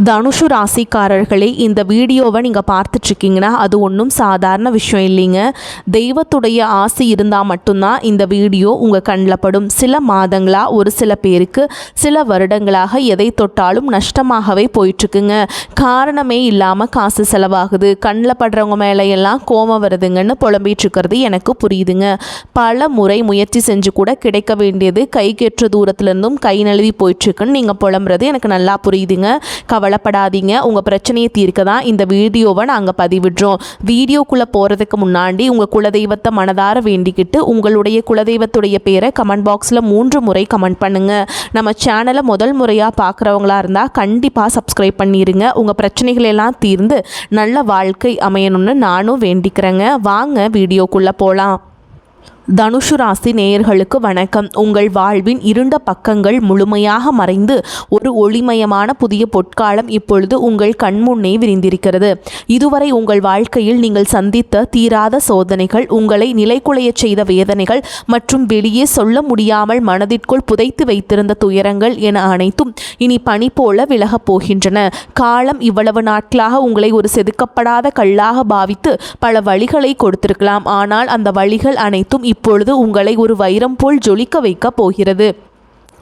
தனுஷு ராசிக்காரர்களே, இந்த வீடியோவை நீங்கள் பார்த்துட்ருக்கீங்கன்னா அது ஒன்றும் சாதாரண விஷயம் இல்லைங்க. தெய்வத்துடைய ஆசை இருந்தால் மட்டும்தான் இந்த வீடியோ உங்கள் கண்ணில் படும். சில மாதங்களாக, ஒரு சில பேருக்கு சில வருடங்களாக எதை தொட்டாலும் நஷ்டமாகவே போயிட்டுருக்குங்க. காரணமே இல்லாமல் காசு செலவாகுது, கண்ணில் படுறவங்க மேலையெல்லாம் கோபம் வருதுங்கன்னு புலம்பிகிட்ருக்கிறது எனக்கு புரியுதுங்க. பல முறை முயற்சி செஞ்சு கூட கிடைக்க வேண்டியது கைக்கெற்ற தூரத்துலேருந்தும் கை நழுவி போயிட்டுருக்குன்னு நீங்கள் புலம்புறது எனக்கு நல்லா புரியுதுங்க. கவலைப்படாதீங்க, உங்கள் பிரச்சனையை தீர்க்க தான் இந்த வீடியோவை நாங்கள் பதிவிடுறோம். வீடியோக்குள்ளே போகிறதுக்கு முன்னாடி உங்கள் குலதெய்வத்தை மனதார வேண்டிக்கிட்டு உங்களுடைய குலதெய்வத்துடைய பேரை கமெண்ட் பாக்ஸில் 3 முறை கமெண்ட் பண்ணுங்கள். நம்ம சேனலை முதல் முறையாக பார்க்குறவங்களா இருந்தால் கண்டிப்பாக சப்ஸ்கிரைப் பண்ணிடுங்க. உங்கள் பிரச்சனைகள் எல்லாம் தீர்ந்து நல்ல வாழ்க்கை அமையணும்னு நானும் வேண்டிக்கிறேங்க. வாங்க வீடியோக்குள்ளே போகலாம். தனுஷு ராசி நேயர்களுக்கு வணக்கம். உங்கள் வாழ்வின் இருண்ட பக்கங்கள் முழுமையாக மறைந்து ஒரு ஒளிமயமான புதிய பொற்காலம் இப்பொழுது உங்கள் கண்முன்னே விரிந்திருக்கிறது. இதுவரை உங்கள் வாழ்க்கையில் நீங்கள் சந்தித்த தீராத சோதனைகள், உங்களை நிலைகுலைய செய்த வேதனைகள் மற்றும் வெளியே சொல்ல முடியாமல் மனதிற்குள் புதைத்து வைத்திருந்த துயரங்கள் என அனைத்தும் இனி பனி போல விலகப் போகின்றன. காலம் இவ்வளவு நாட்களாக உங்களை ஒரு செதுக்கப்படாத கல்லாக பாவித்து பல வழிகளை கொடுத்திருக்கலாம். ஆனால் அந்த வழிகள் அனைத்தும் இப்பொழுது உங்களை ஒரு வைரம் போல் ஜொலிக்க வைக்கப் போகிறது.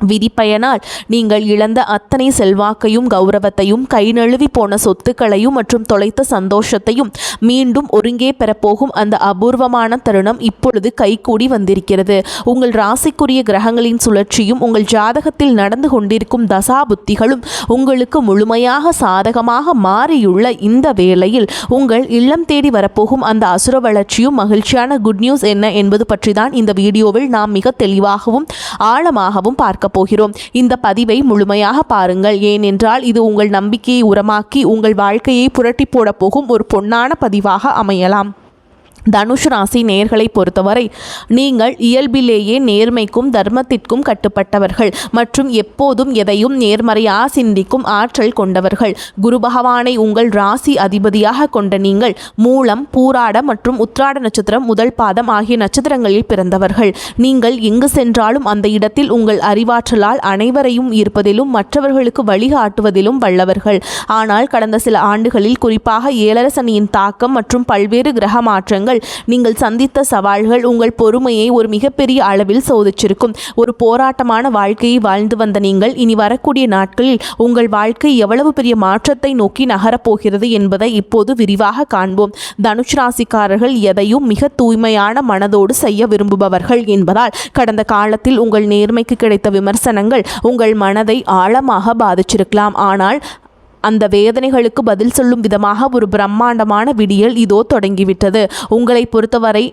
விதிப்பயனால் நீங்கள் இழந்த அத்தனை செல்வாக்கையும் கௌரவத்தையும், கை நழுவி போன சொத்துக்களையும் மற்றும் தொலைத்த சந்தோஷத்தையும் மீண்டும் ஒருங்கே பெறப்போகும் அந்த அபூர்வமான தருணம் இப்பொழுது கைகூடி வந்திருக்கிறது. உங்கள் ராசிக்குரிய கிரகங்களின் சுழற்சியும் உங்கள் ஜாதகத்தில் நடந்து கொண்டிருக்கும் தசா புத்திகளும் உங்களுக்கு முழுமையாக சாதகமாக மாறியுள்ள இந்த வேளையில் உங்கள் இல்லம் தேடி வரப்போகும் அந்த அசுர வளர்ச்சியும் மகிழ்ச்சியான குட் நியூஸ் என்ன என்பது பற்றி தான் இந்த வீடியோவில் நாம் மிக தெளிவாகவும் ஆழமாகவும் பார்க்க போகிறோம். இந்த பதிவை முழுமையாக பாருங்கள். ஏனென்றால் இது உங்கள் நம்பிக்கையை உரமாக்கி உங்கள் வாழ்க்கையை புரட்டி போட போகும் ஒரு பொன்னான பதிவாக அமையலாம். தனுஷு ராசி நேயர்களை பொறுத்தவரை நீங்கள் இயல்பிலேயே நேர்மைக்கும் தர்மத்திற்கும் கட்டுப்பட்டவர்கள் மற்றும் எப்போதும் எதையும் நேர்மறையாக சிந்திக்கும் ஆற்றல் கொண்டவர்கள். குரு பகவானை உங்கள் ராசி அதிபதியாக கொண்ட நீங்கள் மூலம், பூராட மற்றும் உத்திராட நட்சத்திரம் முதல் பாதம் ஆகிய நட்சத்திரங்களில் பிறந்தவர்கள். நீங்கள் எங்கு சென்றாலும் அந்த இடத்தில் உங்கள் அறிவாற்றலால் அனைவரையும் ஈர்ப்பதிலும் மற்றவர்களுக்கு வழிகாட்டுவதிலும் வல்லவர்கள். ஆனால் கடந்த சில ஆண்டுகளில் குறிப்பாக ஏழரை சனியின் தாக்கம் மற்றும் பல்வேறு கிரக மாற்றங்கள் நீங்கள் சந்தித்த சவால்கள் உங்கள் பொறுமையை ஒரு மிகப்பெரிய அளவில் சோதிச்சிருக்கும். ஒரு போராட்டமான வாழ்க்கையை வாழ்ந்து வந்த நீங்கள் இனி வரக்கூடிய நாட்களில் உங்கள் வாழ்க்கை எவ்வளவு பெரிய மாற்றத்தை நோக்கி நகரப்போகிறது என்பதை இப்போது விரிவாக காண்போம். தனுஷ் ராசிக்காரர்கள் எதையும் மிக தூய்மையான மனதோடு செய்ய விரும்புபவர்கள் என்பதால் கடந்த காலத்தில் உங்கள் நேர்மைக்கு கிடைத்த விமர்சனங்கள் உங்கள் மனதை ஆழமாக பாதிச்சிருக்கலாம். ஆனால் அந்த வேதனைகளுக்கு பதில் சொல்லும் விதமாக ஒரு பிரம்மாண்டமான விடியல் இதோ தொடங்கிவிட்டது. உங்களை பொறுத்தவரை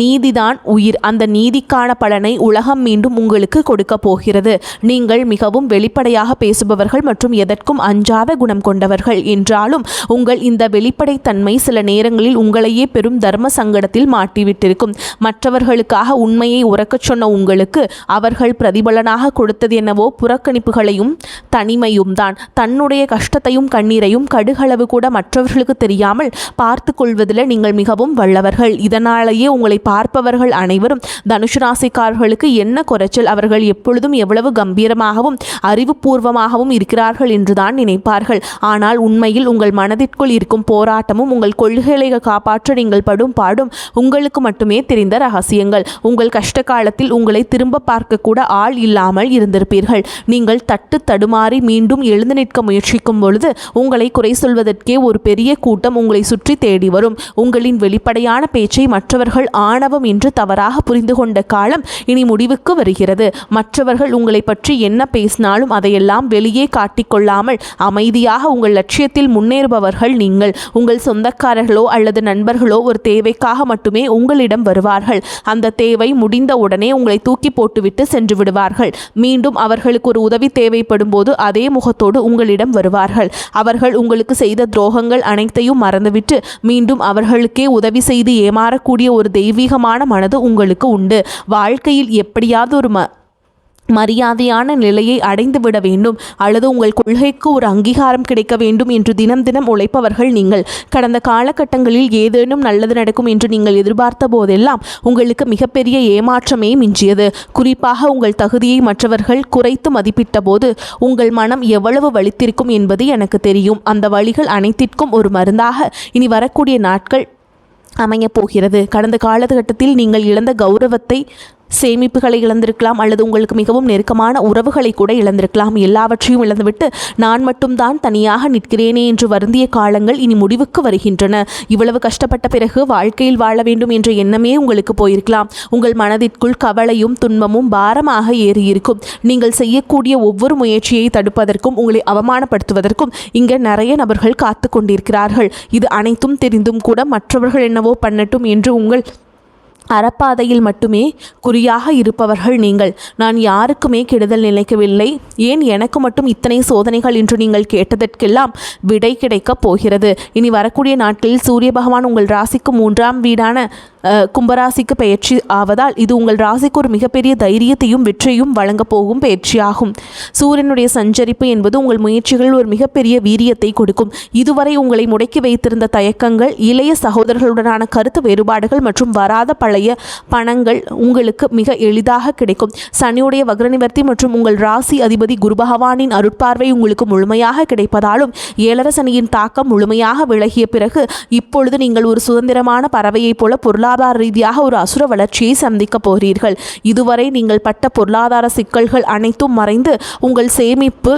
நீதிதான் உயிர். அந்த நீதிக்கான பலனை உலகம் மீண்டும் உங்களுக்கு கொடுக்க போகிறது. நீங்கள் மிகவும் வெளிப்படையாக பேசுபவர்கள் மற்றும் எதற்கும் அஞ்சாத குணம் கொண்டவர்கள். என்றாலும் உங்கள் இந்த வெளிப்படைத்தன்மை சில நேரங்களில் உங்களையே பெரும் தர்ம சங்கடத்தில் மாட்டிவிட்டிருக்கும். மற்றவர்களுக்காக உண்மையை உரக்கச் சொன்ன உங்களுக்கு அவர்கள் பிரதிபலனாக கொடுத்தது என்னவோ புறக்கணிப்புகளையும் தனிமையும் தான். தன்னுடைய கஷ்டத்தையும் கண்ணீரையும் கடுகளவு கூட மற்றவர்களுக்கு தெரியாமல் பார்த்து கொள்வதில் நீங்கள் மிகவும் வல்லவர்கள். இதனாலேயே உங்களை பார்ப்பவர்கள் அனைவரும் தனுஷு ராசிக்காரர்களுக்கு என்ன குறைச்சல், அவர்கள் எப்பொழுதும் எவ்வளவு கம்பீரமாகவும் அறிவுபூர்வமாகவும் இருக்கிறார்கள் என்றுதான் நினைப்பார்கள். ஆனால் உண்மையில் உங்கள் மனதிற்குள் இருக்கும் போராட்டமும் உங்கள் கொள்கைகளை காப்பாற்ற நீங்கள் படும் பாடும் உங்களுக்கு மட்டுமே தெரிந்த ரகசியங்கள். உங்கள் கஷ்ட காலத்தில் உங்களை திரும்ப பார்க்க கூட ஆள் இல்லாமல் இருந்திருப்பீர்கள். நீங்கள் தட்டு தடுமாறி மீண்டும் எழுந்து நிற்க முயற்சிக்கும் பொழுது உங்களை குறை சொல்வதற்கே ஒரு பெரிய கூட்டம் உங்களை சுற்றி தேடி வரும். உங்களின் வெளிப்படையான பேச்சை மற்றவர்கள் ஆணவம் என்று தவறாக புரிந்து கொண்ட காலம் இனி முடிவுக்கு வருகிறது. மற்றவர்கள் உங்களை பற்றி என்ன பேசினாலும் அதையெல்லாம் வெளியே காட்டிக்கொள்ளாமல் அமைதியாக உங்கள் லட்சியத்தில் முன்னேறுபவர்கள் நீங்கள். உங்கள் சொந்தக்காரர்களோ அல்லது நண்பர்களோ ஒரு தேவைக்காக மட்டுமே உங்களிடம் வருவார்கள். அந்த தேவை முடிந்த உடனே உங்களை தூக்கி போட்டுவிட்டு சென்று விடுவார்கள். மீண்டும் அவர்களுக்கு ஒரு உதவி தேவைப்படும் போது அதே முகத்தோடு உங்களிடம் வருவார்கள். அவர்கள் உங்களுக்கு செய்த துரோகங்கள் அனைத்தையும் மறந்துவிட்டு மீண்டும் அவர்களுக்கே உதவி செய்து ஏமாறக்கூடிய ஒரு தெய்வீகமான மனது உங்களுக்கு உண்டு. வாழ்க்கையில் எப்படியாவது ஒரு மரியாதையான நிலையை அடைந்துவிட வேண்டும் அல்லது உங்கள் கொள்கைக்கு ஒரு அங்கீகாரம் கிடைக்க வேண்டும் என்று தினம் தினம் உழைப்பவர்கள் நீங்கள். கடந்த காலகட்டங்களில் ஏதேனும் நல்லது நடக்கும் என்று நீங்கள் எதிர்பார்த்த போதெல்லாம் உங்களுக்கு மிகப்பெரிய ஏமாற்றமே மிஞ்சியது. குறிப்பாக உங்கள் தகுதியை மற்றவர்கள் குறைத்து மதிப்பிட்ட போது உங்கள் மனம் எவ்வளவு வலித்திருக்கும் என்பது எனக்கு தெரியும். அந்த வலிகள் அனைத்திற்கும் ஒரு மருந்தாக இனி வரக்கூடிய நாட்கள் அமையப் போகிறது. கடந்த காலகட்டத்தில் நீங்கள் இழந்த கௌரவத்தை, சேமிப்புகளை இழந்திருக்கலாம் அல்லது உங்களுக்கு மிகவும் நெருக்கமான உறவுகளை கூட இழந்திருக்கலாம். எல்லாவற்றையும் இழந்துவிட்டு நான் மட்டும்தான் தனியாக நிற்கிறேனே என்று வருந்திய காலங்கள் இனி முடிவுக்கு வருகின்றன. இவ்வளவு கஷ்டப்பட்ட பிறகு வாழ்க்கையில் வாழ வேண்டும் என்ற எண்ணமே உங்களுக்கு போயிருக்கலாம். உங்கள் மனதிற்குள் கவலையும் துன்பமும் பாரமாக ஏறியிருக்கும். நீங்கள் செய்யக்கூடிய ஒவ்வொரு முயற்சியை தடுப்பதற்கும் உங்களை அவமானப்படுத்துவதற்கும் இங்கே நிறைய நபர்கள் காத்து கொண்டிருக்கிறார்கள். இது அனைத்தும் தெரிந்தும் கூட மற்றவர்கள் என்னவோ பண்ணட்டும் என்று உங்கள் அறப்பாதையில் மட்டுமே குறியாக இருப்பவர்கள் நீங்கள். நான் யாருக்குமே கெடுதல் நினைக்கவில்லை, ஏன் எனக்கு மட்டும் இத்தனை சோதனைகள் என்று நீங்கள் கேட்டதற்கெல்லாம் விடை கிடைக்கப் போகிறது. இனி வரக்கூடிய நாட்களில் சூரிய பகவான் உங்கள் ராசிக்கு 3ஆம் வீடான கும்பராசிக்கு பயிற்சி ஆவதால் இது உங்கள் ராசிக்கு ஒரு மிகப்பெரிய தைரியத்தையும் வெற்றியும் வழங்கப் போகும் பயிற்சியாகும். சூரியனுடைய சஞ்சரிப்பு என்பது உங்கள் முயற்சிகளில் ஒரு மிகப்பெரிய வீரியத்தை கொடுக்கும். இதுவரை உங்களை முடக்கி வைத்திருந்த தயக்கங்கள், இளைய சகோதரர்களுடனான கருத்து வேறுபாடுகள் மற்றும் வராத பழைய பணங்கள் உங்களுக்கு மிக எளிதாக கிடைக்கும். சனியுடைய வக்ரநிவர்த்தி மற்றும் உங்கள் ராசி அதிபதி குரு பகவானின் அருட்பார்வை உங்களுக்கு முழுமையாக கிடைப்பதாலும் 7 சனியின் தாக்கம் முழுமையாக விலகிய பிறகு இப்பொழுது நீங்கள் ஒரு சுதந்திரமான பறவையைப் போல பொருளாதார ரீதியாக ஒரு அசுர வளர்ச்சியை சந்திக்க போகிறீர்கள். இதுவரை நீங்கள் பட்ட பொருளாதார சிக்கல்கள் அனைத்தும் மறைந்து உங்கள் சேமிப்பு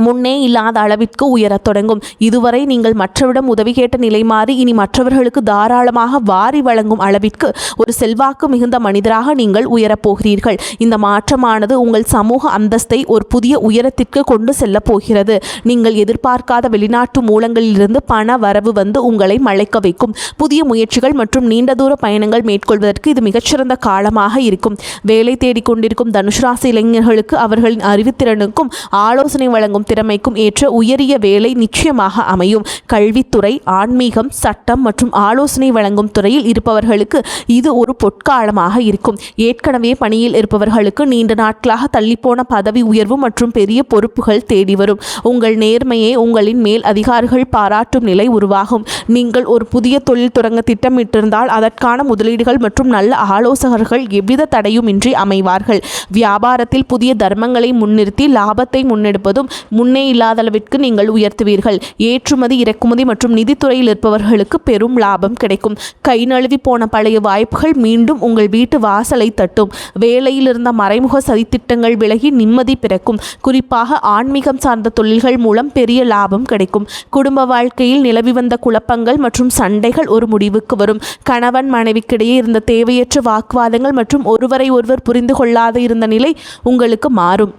முன்னே இல்லாத அளவிற்கு உயரத் தொடங்கும். இதுவரை நீங்கள் மற்றவரிடம் உதவி கேட்ட நிலை மாறி இனி மற்றவர்களுக்கு தாராளமாக வாரி வழங்கும் அளவிற்கு ஒரு செல்வாக்கு மிகுந்த மனிதராக நீங்கள் உயரப்போகிறீர்கள். இந்த மாற்றமானது உங்கள் சமூக அந்தஸ்தை ஒரு புதிய உயரத்திற்கு கொண்டு செல்லப் போகிறது. நீங்கள் எதிர்பார்க்காத வெளிநாட்டு மூலங்களிலிருந்து பண வரவு வந்து உங்களை மலைக்க வைக்கும். புதிய முயற்சிகள் மற்றும் நீண்ட தூர பயணங்கள் மேற்கொள்வதற்கு இது மிகச்சிறந்த காலமாக இருக்கும். வேலை தேடிக்கொண்டிருக்கும் தனுசு ராசி இளைஞர்களுக்கு அவர்களின் அறிவுத்திறனுக்கும் ஆலோசனை வழங்கும் திறமைக்கும் ஏற்ற உயரிய வேலை நிச்சயமாக அமையும். கல்வித்துறை, ஆன்மீகம், சட்டம் மற்றும் ஆலோசனை வழங்கும் துறையில் இருப்பவர்களுக்கு இது ஒரு பொற்காலமாக இருக்கும். ஏற்கனவே பணியில் இருப்பவர்களுக்கு நீண்ட நாட்களாக தள்ளிப்போன பதவி உயர்வு மற்றும் பெரிய பொறுப்புகள் தேடி வரும். உங்கள் நேர்மையை உங்களின் மேல் அதிகாரிகள் பாராட்டும் நிலை உருவாகும். நீங்கள் ஒரு புதிய தொழில் தொடங்க திட்டமிட்டிருந்தால் அதற்கான முதலீடுகள் மற்றும் நல்ல ஆலோசகர்கள் எவ்வித தடையுமின்றி அமைவார்கள். வியாபாரத்தில் புதிய தர்மங்களை முன்னிறுத்தி லாபத்தை முன்னெடுப்பதும் முன்னே இல்லாத அளவிற்கு நீங்கள் உயர்த்துவீர்கள். ஏற்றுமதி, இறக்குமதி மற்றும் நிதித்துறையில் இருப்பவர்களுக்கு பெரும் லாபம் கிடைக்கும். கை நழுவி போன பழைய வாய்ப்புகள் மீண்டும் உங்கள் வீட்டு வாசலை தட்டும். வேலையில் இருந்த மறைமுக சதித்திட்டங்கள் விலகி நிம்மதி பிறக்கும். குறிப்பாக ஆன்மீகம் சார்ந்த தொழில்கள் மூலம் பெரிய லாபம் கிடைக்கும். குடும்ப வாழ்க்கையில் நிலவி வந்த குழப்பங்கள் மற்றும் சண்டைகள் ஒரு முடிவுக்கு வரும். கணவன் மனைவிக்கிடையே இருந்த தேவையற்ற வாக்குவாதங்கள் மற்றும் ஒருவரை ஒருவர் புரிந்து கொள்ளாத இருந்த நிலை உங்களுக்கு மாறும்.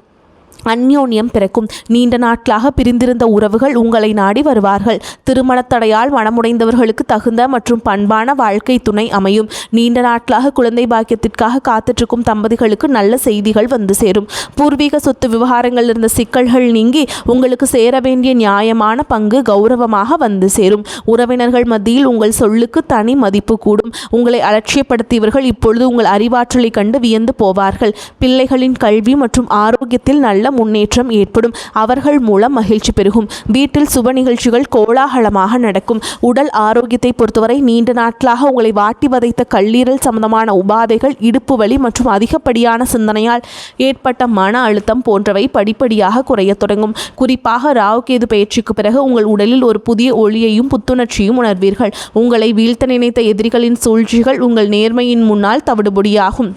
அந்யோன்யம் பிறக்கும். நீண்ட நாட்களாக பிரிந்திருந்த உறவுகள் உங்களை நாடி வருவார்கள். திருமணத் தடையால் மனமுடைந்தவர்களுக்கு தகுந்த மற்றும் பண்பான வாழ்க்கை துணை அமையும். நீண்ட நாட்களாக குழந்தை பாக்கியத்திற்காக காத்துட்ருக்கும் தம்பதிகளுக்கு நல்ல செய்திகள் வந்து சேரும். பூர்வீக சொத்து விவகாரங்கள் இருந்த சிக்கல்கள் நீங்கி உங்களுக்கு சேர வேண்டிய நியாயமான பங்கு கௌரவமாக வந்து சேரும். உறவினர்கள் மத்தியில் உங்கள் சொல்லுக்கு தனி மதிப்பு கூடும். உங்களை அலட்சியப்படுத்தியவர்கள் இப்பொழுது உங்கள் அறிவாற்றலை கண்டு வியந்து போவார்கள். பிள்ளைகளின் கல்வி மற்றும் ஆரோக்கியத்தில் நல்ல முன்னேற்றம் ஏற்படும். அவர்கள் மூலம் மகிழ்ச்சி பெருகும். வீட்டில் சுப நிகழ்ச்சிகள் கோலாகலமாக நடக்கும். உடல் ஆரோக்கியத்தை பொறுத்தவரை நீண்ட நாட்களாக உங்களை வாட்டி வதைத்த கல்லீரல் சம்பந்தமான உபாதைகள், இடுப்பு வலி மற்றும் அதிகப்படியான சிந்தனையால் ஏற்பட்ட மன அழுத்தம் போன்றவை படிப்படியாக குறைய தொடங்கும். குறிப்பாக ராகு கேது பயிற்சிக்கு பிறகு உங்கள் உடலில் ஒரு புதிய ஒளியையும் புத்துணர்ச்சியும் உணர்வீர்கள். உங்களை வீழ்த்த நினைத்த எதிரிகளின் சூழ்ச்சிகள் உங்கள் நேர்மையின் முன்னால் தவிடுபொடியாகும்.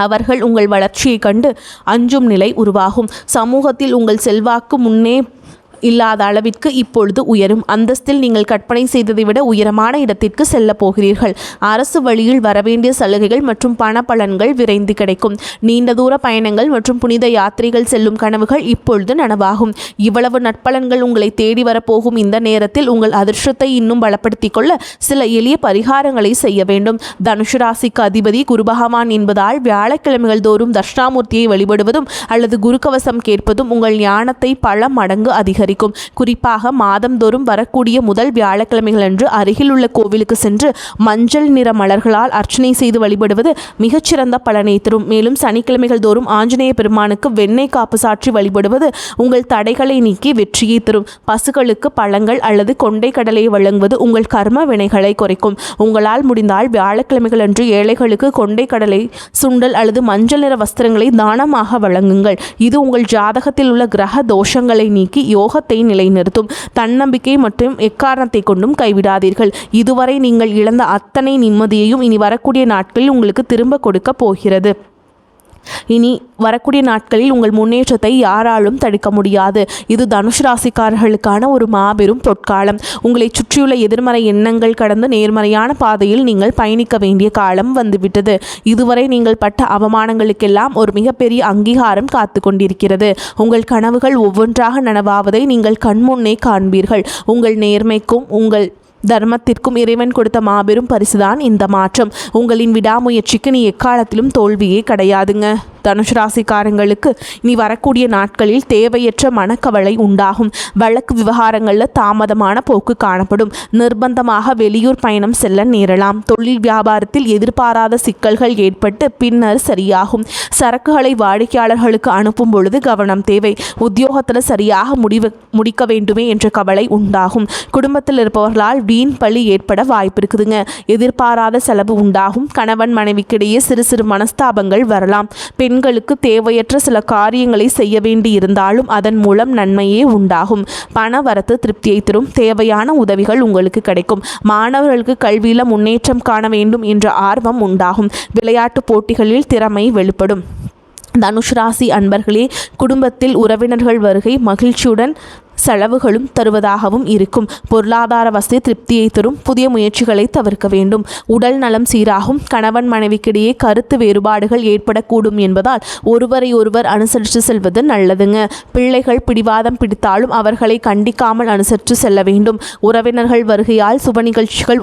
அவர்கள் உங்கள் வளர்ச்சியை கண்டு அஞ்சும் நிலை உருவாகும். சமூகத்தில் உங்கள் செல்வாக்கு முன்னே இல்லாத அளவிற்கு இப்பொழுது உயரும். அந்தஸ்தில் நீங்கள் கற்பனை செய்ததை விட உயரமான இடத்திற்கு செல்ல போகிறீர்கள். அரசு வழியில் வரவேண்டிய சலுகைகள் மற்றும் பண பலன்கள் விரைந்து கிடைக்கும். நீண்ட தூர பயணங்கள் மற்றும் புனித யாத்திரைகள் செல்லும் கனவுகள் இப்பொழுது நனவாகும். இவ்வளவு நற்பலன்கள் உங்களை தேடி வரப்போகும் இந்த நேரத்தில் உங்கள் அதிர்ஷ்டத்தை இன்னும் பலப்படுத்திக் கொள்ள சில எளிய பரிகாரங்களை செய்ய வேண்டும். தனுசு ராசிக்கு அதிபதி குரு பகவான் என்பதால் வியாழக்கிழமைகள் தோறும் தட்சிணாமூர்த்தியை வழிபடுவதும் அல்லது குருக்கவசம் கேட்பதும் உங்கள் ஞானத்தை பல மடங்கு அதிகரிக்கும். அதிகரிக்கும். குறிப்பாக மாதந்தோறும் வரக்கூடிய முதல் வியாழக்கிழமைகள் அன்று அருகில் உள்ள கோவிலுக்கு சென்று மஞ்சள் நிற மலர்களால் அர்ச்சனை செய்து வழிபடுவது மிகச்சிறந்த பலனை தரும். மேலும் சனிக்கிழமைகள் தோறும் ஆஞ்சநேய பெருமானுக்கு வெண்ணெய் காப்பு சாற்றி வழிபடுவது உங்கள் தடைகளை நீக்கி வெற்றியை தரும். பசுக்களுக்கு பழங்கள் அல்லது கொண்டை கடலையை வழங்குவது உங்கள் கர்ம வினைகளை குறைக்கும். உங்களால் முடிந்தால் வியாழக்கிழமைகள் அன்று ஏழைகளுக்கு கொண்டை கடலை, சுண்டல் அல்லது மஞ்சள் நிற வஸ்திரங்களை தானமாக வழங்குங்கள். இது உங்கள் ஜாதகத்தில் உள்ள கிரக தோஷங்களை நீக்கி யோகத்தை நிலைநிறுத்தும். தன்னம்பிக்கை மற்றும் எக்காரணத்தை கொண்டும் கைவிடாதீர்கள். இதுவரை நீங்கள் இழந்த அத்தனை நிம்மதியையும் இனி வரக்கூடிய நாட்களில் உங்களுக்கு திரும்ப கொடுக்க போகிறது. இனி வரக்கூடிய நாட்களில் உங்கள் முன்னேற்றத்தை யாராலும் தடுக்க முடியாது. இது தனுஷ் ராசிக்காரர்களுக்கான ஒரு மாபெரும் பொற்காலம். உங்களை சுற்றியுள்ள எதிர்மறை எண்ணங்கள் கடந்து நேர்மறையான பாதையில் நீங்கள் பயணிக்க வேண்டிய காலம் வந்துவிட்டது. இதுவரை நீங்கள் பட்ட அவமானங்களுக்கெல்லாம் ஒரு மிகப்பெரிய அங்கீகாரம் காத்து கொண்டிருக்கிறது. உங்கள் கனவுகள் ஒவ்வொன்றாக நனவாவதை நீங்கள் கண்முன்னே காண்பீர்கள். உங்கள் நேர்மைக்கும் உங்கள் தர்மத்திற்கும் இறைவன் கொடுத்த மாபெரும் பரிசுதான் இந்த மாற்றம். உங்களின் விடாமுயற்சிக்கு நீ எக்காலத்திலும் தோல்வியே கிடையாதுங்க. தனுஷ் ராசிக்காரங்களுக்கு இனி வரக்கூடிய நாட்களில் தேவையற்ற மனக்கவலை உண்டாகும். வழக்கு விவகாரங்களில் தாமதமான போக்கு காணப்படும். நிர்பந்தமாக வெளியூர் பயணம் செல்ல நேரலாம். தொழில் வியாபாரத்தில் எதிர்பாராத சிக்கல்கள் ஏற்பட்டு பின்னர் சரியாகும். சரக்குகளை வாடிக்கையாளர்களுக்கு அனுப்பும் பொழுது கவனம் தேவை. உத்தியோகத்தில் சரியாக முடிக்க வேண்டுமே என்ற கவலை உண்டாகும். குடும்பத்தில் இருப்பவர்களால் வீண் பழி ஏற்பட வாய்ப்பு இருக்குதுங்க. எதிர்பாராத செலவு உண்டாகும். கணவன் மனைவிக்கிடையே சிறு சிறு மனஸ்தாபங்கள் வரலாம். பெண்களுக்கு தேவையற்ற சில காரியங்களை செய்ய வேண்டி இருந்தாலும் அதன் மூலம் நன்மையே உண்டாகும். பண வரத்து திருப்தியை தரும். தேவையான உதவிகள் உங்களுக்கு கிடைக்கும். மாணவர்களுக்கு கல்வியில் முன்னேற்றம் காண வேண்டும் என்ற ஆர்வம் உண்டாகும். விளையாட்டு போட்டிகளில் திறமை வெளிப்படும். தனுஷ் ராசி அன்பர்களே, குடும்பத்தில் உறவினர்கள் வருகை மகிழ்ச்சியுடன் செலவுகளும் தருவதாகவும் இருக்கும். பொருளாதார வசதி திருப்தியை தரும். புதிய முயற்சிகளை தவிர்க்க வேண்டும். உடல் நலம் சீராகும். கணவன் மனைவிக்கிடையே கருத்து வேறுபாடுகள் ஏற்படக்கூடும் என்பதால் ஒருவரை ஒருவர் அனுசரித்து செல்வது நல்லதுங்க. பிள்ளைகள் பிடிவாதம் பிடித்தாலும் அவர்களை கண்டிக்காமல் அனுசரித்து செல்ல வேண்டும். உறவினர்கள் வருகையால் சுப நிகழ்ச்சிகள்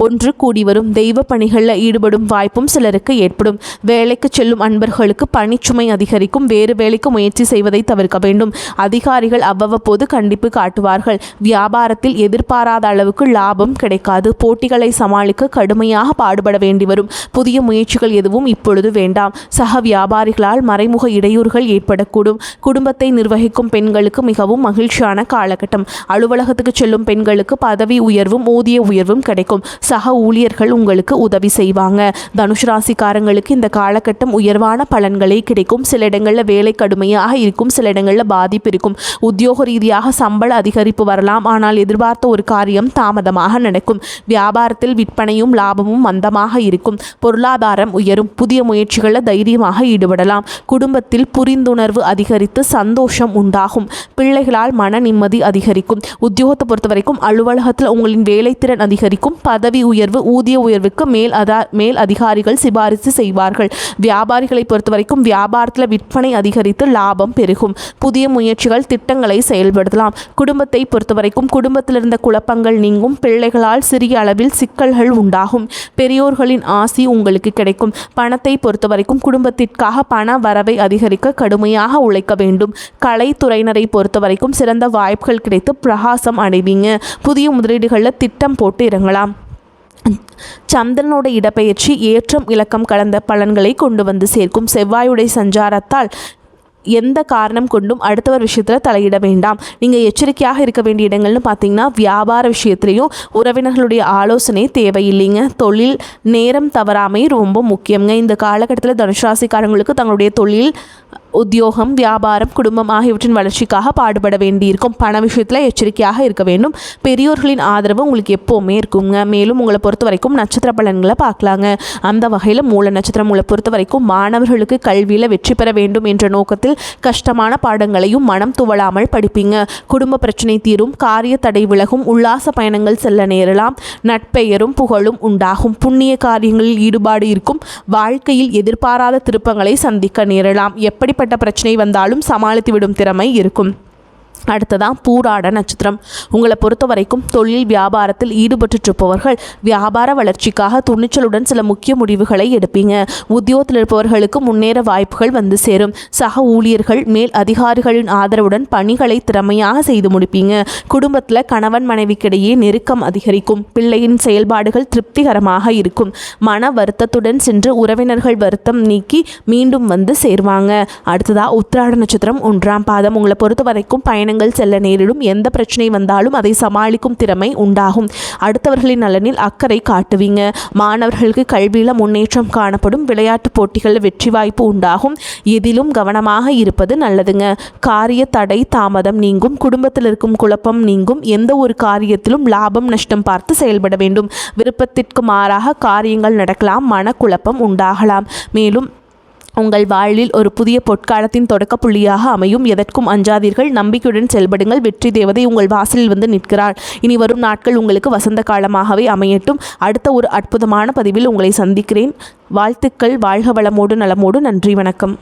ஒன்று கூடி வரும். தெய்வ பணிகளில் ஈடுபடும் வாய்ப்பும் சிலருக்கு ஏற்படும். வேலைக்கு செல்லும் அன்பர்களுக்கு பணிச்சுமை அதிகரிக்கும். வேறு வேலைக்கு முயற்சி செய்வதை தவிர்க்க வேண்டும். அதிகாரிகள் அவ்வப்போது கண்டிப்பு காட்டுவார்கள். வியாபாரத்தில் எதிர்பாராத அளவுக்கு லாபம் கிடைக்காது. போட்டிகளை சமாளிக்க கடுமையாக பாடுபட வேண்டி வரும். புதிய முயற்சிகள் எதுவும் இப்பொழுது வேண்டாம். சக வியாபாரிகளால் மறைமுக இடையூறுகள் ஏற்படக்கூடும். குடும்பத்தை நிர்வகிக்கும் பெண்களுக்கு மிகவும் மகிழ்ச்சியான காலகட்டம். அலுவலகத்துக்கு செல்லும் பெண்களுக்கு பதவி உயர்வும் ஊதிய உயர்வும் கிடைக்கும். சக ஊழியர்கள் உங்களுக்கு உதவி செய்வாங்க. தனுஷ் ராசிக்காரங்களுக்கு இந்த காலகட்டம் உயர்வான பலன்களை கிடைக்கும். சில இடங்களில் வேலை கடுமையாக இருக்கும். சில இடங்களில் பாதிப்பு இருக்கும். உத்தியோக ரீதியாக சம்பள அதிகரிப்பு வரலாம். ஆனால் எதிர்பார்த்த ஒரு காரியம் தாமதமாக நடக்கும். வியாபாரத்தில் விற்பனையும் லாபமும் மந்தமாக இருக்கும். பொருளாதாரம் உயரும். புதிய முயற்சிகளில் தைரியமாக ஈடுபடலாம். குடும்பத்தில் புரிந்துணர்வு அதிகரித்து சந்தோஷம் உண்டாகும். பிள்ளைகளால் மன நிம்மதி அதிகரிக்கும். உத்தியோகத்தை பொறுத்த வரைக்கும் அலுவலகத்தில் உங்களின் வேலைத்திறன் அதிகரிக்கும். பதவி உயர்வு ஊதிய உயர்வுக்கு மேல் அதிகாரிகள் சிபாரிசு செய்வார்கள். வியாபாரிகளை பொறுத்த வரைக்கும் வியாபாரத்தில் விற்பனை அதிகரித்து லாபம் பெருகும். புதிய முயற்சிகள் திட்டங்களை செயல்படுத்தலாம். குடும்பத்தை பொறுத்தவரைக்கும் குடும்பத்தில் இருந்த குழப்பங்கள் நீங்கும். பிள்ளைகளால் சிறிய அளவில் சிக்கல்கள் உண்டாகும். பெரியோர்களின் ஆசி உங்களுக்கு கிடைக்கும். பணத்தை பொறுத்தவரைக்கும் குடும்பத்திற்காக பண வரவை அதிகரிக்க கடுமையாக உழைக்க வேண்டும். கலைத்துறையினரை பொறுத்தவரைக்கும் சிறந்த வாய்ப்புகள் கிடைத்து பிரகாசம் அடைவீங்க. புதிய முதலீடுகளில் திட்டம் போட்டு இறங்கலாம். சந்திரனோட இடப்பெயர்ச்சி ஏற்றம் இலக்கம் கலந்த பலன்களை கொண்டு வந்து சேர்க்கும். செவ்வாயுடைய சஞ்சாரத்தால் எந்த காரணம் கொண்டும் அடுத்தவர் விஷயத்தில் தலையிட வேண்டாம். நீங்கள் எச்சரிக்கையாக இருக்க வேண்டிய இடங்கள்னு பார்த்தீங்கன்னா வியாபார விஷயத்துலையும் உறவினர்களுடைய ஆலோசனை தேவையில்லைங்க. தொழில் நேரம் தவறாமை ரொம்ப முக்கியங்க. இந்த காலகட்டத்தில் தனுஷ் ராசிக்காரங்களுக்கு தங்களுடைய தொழில் உத்தியோகம் வியாபாரம் குடும்பம் ஆகியவற்றின் வளர்ச்சிக்காக பாடுபட வேண்டியிருக்கும். பண விஷயத்தில் எச்சரிக்கையாக இருக்க வேண்டும். பெரியோர்களின் ஆதரவு உங்களுக்கு எப்போவுமே இருக்குங்க. மேலும் உங்களை பொறுத்த வரைக்கும் நட்சத்திர பலன்களை பார்க்கலாங்க. அந்த வகையில் மூல நட்சத்திரம் உங்களை பொறுத்த வரைக்கும் மாணவர்களுக்கு கல்வியில் வெற்றி பெற வேண்டும் என்ற நோக்கத்தில் கஷ்டமான பாடங்களையும் மனம் துவளாமல் படிப்பீங்க. குடும்ப பிரச்சனை தீரும். காரிய தடை விலகும். உல்லாச பயணங்கள் செல்ல நேரலாம். நட்பெயரும் புகழும் உண்டாகும். புண்ணிய காரியங்களில் ஈடுபாடு இருக்கும். வாழ்க்கையில் எதிர்பாராத திருப்பங்களை சந்திக்க நேரலாம். எப்படிப்பட்ட பிரச்சனை வந்தாலும் சமாளித்து விடும் திறமை இருக்கும். அடுத்ததான் பூராட நட்சத்திரம். உங்களை பொறுத்த வரைக்கும் தொழில் வியாபாரத்தில் ஈடுபட்டுருப்பவர்கள் வியாபார வளர்ச்சிக்காக துணிச்சலுடன் சில முக்கிய முடிவுகளை எடுப்பீங்க. உத்தியோகத்தில் இருப்பவர்களுக்கு முன்னேற வாய்ப்புகள் வந்து சேரும். சக ஊழியர்கள் மேல் அதிகாரிகளின் ஆதரவுடன் பணிகளை திறமையாக செய்து முடிப்பீங்க. குடும்பத்தில் கணவன் மனைவிக்கிடையே நெருக்கம் அதிகரிக்கும். பிள்ளையின் செயல்பாடுகள் திருப்திகரமாக இருக்கும். மன வருத்தத்துடன் சென்று உறவினர்கள் வருத்தம் நீக்கி மீண்டும் வந்து சேர்வாங்க. அடுத்ததா உத்திராட நட்சத்திரம் 1ஆம் பாதம். உங்களை பொறுத்த வரைக்கும் பயணங்கள் செல்ல நேரிடும். எந்த பிரச்சனை வந்தாலும் அதை சமாளிக்கும் திறமை உண்டாகும். அடுத்தவர்களின் நலனில் அக்கறை காட்டுவீங்க. மாணவர்களுக்கு கல்வியில முன்னேற்றம் காணப்படும். விளையாட்டு போட்டிகளில் வெற்றி வாய்ப்பு உண்டாகும். எதிலும் கவனமாக இருப்பது நல்லதுங்க. காரிய தடை தாமதம் நீங்கும். குடும்பத்தில் இருக்கும் குழப்பம் நீங்கும். எந்த ஒரு காரியத்திலும் லாபம் நஷ்டம் பார்த்து செயல்பட வேண்டும். விருப்பத்திற்கு மாறாக காரியங்கள் நடக்கலாம். மனக்குழப்பம் உண்டாகலாம். மேலும் உங்கள் வாழ்வில் ஒரு புதிய பொற்காலத்தின் தொடக்க புள்ளியாக அமையும். எதற்கும் அஞ்சாதீர்கள். நம்பிக்கையுடன் செயல்படுங்கள். வெற்றி தேவதை உங்கள் வாசலில் வந்து நிற்கிறாள். இனி வரும் நாட்கள் உங்களுக்கு வசந்த காலமாகவே அமையட்டும். அடுத்த ஒரு அற்புதமான பதிவில் உங்களை சந்திக்கிறேன். வாழ்த்துக்கள். வாழ்க வளமோடு நலமோடு. நன்றி, வணக்கம்.